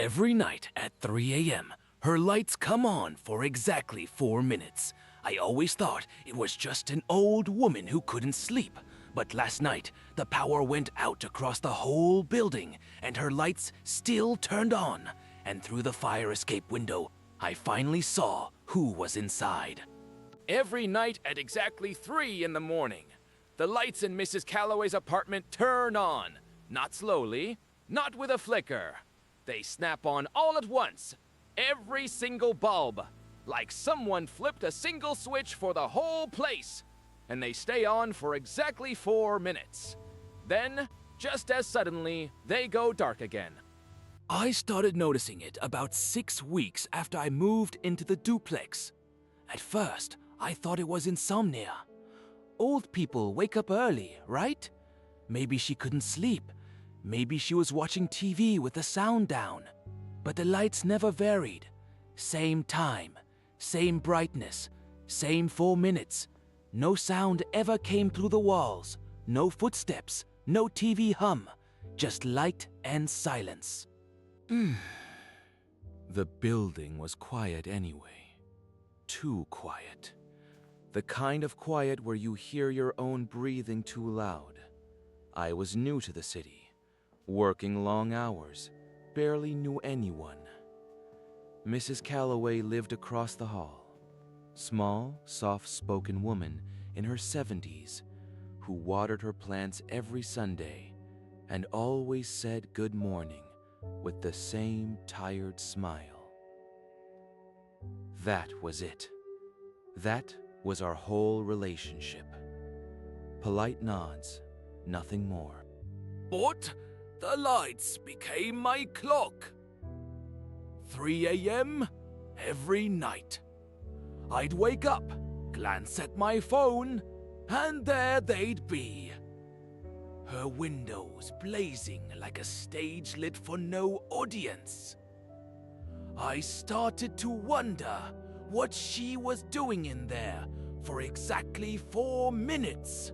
Every night at 3 a.m., her lights come on for exactly 4 minutes. I always thought it was just an old woman who couldn't sleep. But last night, the power went out across the whole building, and her lights still turned on. And through the fire escape window, I finally saw who was inside. Every night at exactly 3 in the morning, the lights in Mrs. Calloway's apartment turn on. Not slowly, not with a flicker. They snap on all at once, every single bulb, like someone flipped a single switch for the whole place. And they stay on for exactly 4 minutes. Then, just as suddenly, they go dark again. I started noticing it about 6 weeks after I moved into the duplex. At first, I thought it was insomnia. Old people wake up early, right? Maybe she couldn't sleep. Maybe she was watching TV with the sound down. But the lights never varied. Same time, same brightness, same 4 minutes. No sound ever came through the walls. No footsteps, no TV hum. Just light and silence. The building was quiet anyway. Too quiet. The kind of quiet where you hear your own breathing too loud. I was new to the city. Working long hours, barely knew anyone. Mrs. Calloway lived across the hall. Small, soft-spoken woman in her 70s who watered her plants every Sunday and always said good morning with the same tired smile. That was it. That was our whole relationship. Polite nods, nothing more. But the lights became my clock. 3 a.m. every night. I'd wake up, glance at my phone, and there they'd be. Her windows blazing like a stage lit for no audience. I started to wonder what she was doing in there for exactly 4 minutes.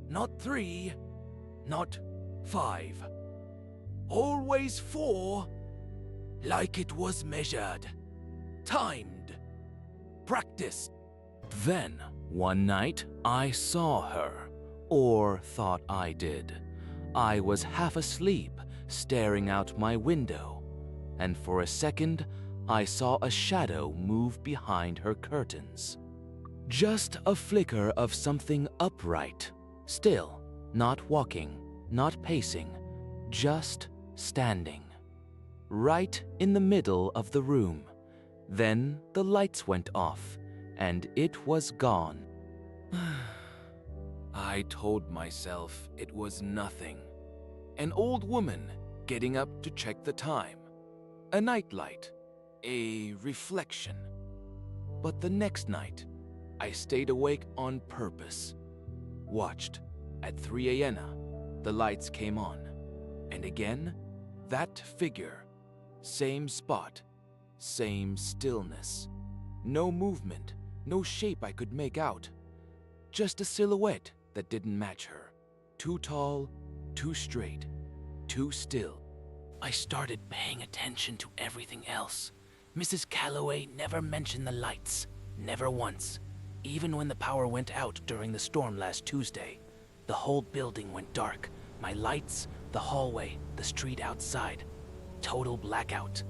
Not 3, not 5. Always 4, like it was measured, timed, practiced. Then, one night, I saw her, or thought I did. I was half asleep, staring out my window, and for a second, I saw a shadow move behind her curtains. Just a flicker of something upright, still, not walking, not pacing, just standing. Right in the middle of the room. Then the lights went off, and it was gone. I told myself it was nothing. An old woman getting up to check the time. A nightlight. A reflection. But the next night, I stayed awake on purpose. Watched. At 3 a.m., the lights came on. And again, that figure. Same spot. Same stillness. No movement, no shape I could make out. Just a silhouette that didn't match her. Too tall, too straight, too still. I started paying attention to everything else. Mrs. Calloway never mentioned the lights. Never once. Even when the power went out during the storm last Tuesday. The whole building went dark. My lights, the hallway, the street outside. Total blackout.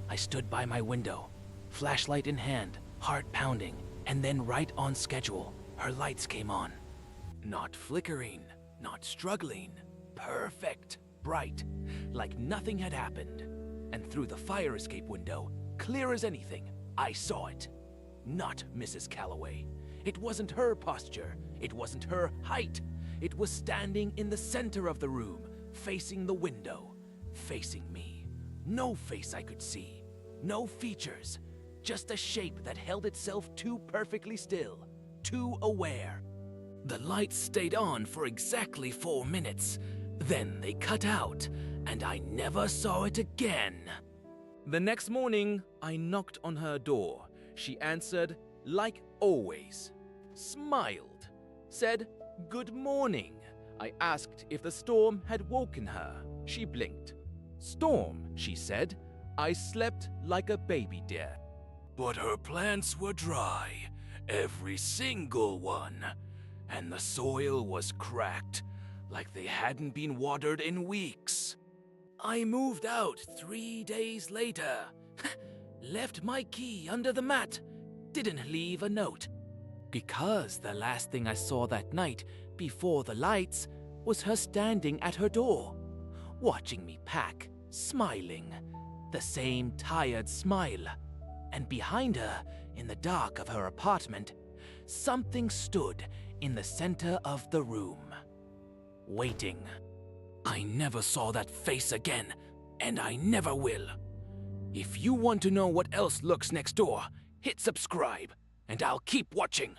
I stood by my window, flashlight in hand, heart pounding, and then right on schedule, her lights came on. Not flickering, not struggling. Perfect, bright, like nothing had happened. And through the fire escape window, clear as anything, I saw it. Not Mrs. Calloway. It wasn't her posture. It wasn't her height. It was standing in the center of the room, facing the window, facing me. No face I could see. No features. Just a shape that held itself too perfectly still, too aware. The lights stayed on for exactly 4 minutes. Then they cut out, and I never saw it again. The next morning, I knocked on her door. She answered, like always. Smiled. Said, "Good morning." I asked if the storm had woken her. She blinked. "Storm," she said. I slept like a baby deer. But her plants were dry, every single one, and the soil was cracked, like they hadn't been watered in weeks. I moved out 3 days later. Left my key under the mat, didn't leave a note. Because the last thing I saw that night, before the lights, was her standing at her door, watching me pack, smiling, the same tired smile. And behind her, in the dark of her apartment, something stood in the center of the room, waiting. I never saw that face again, and I never will. If you want to know what else lurks next door, hit subscribe, and I'll keep watching.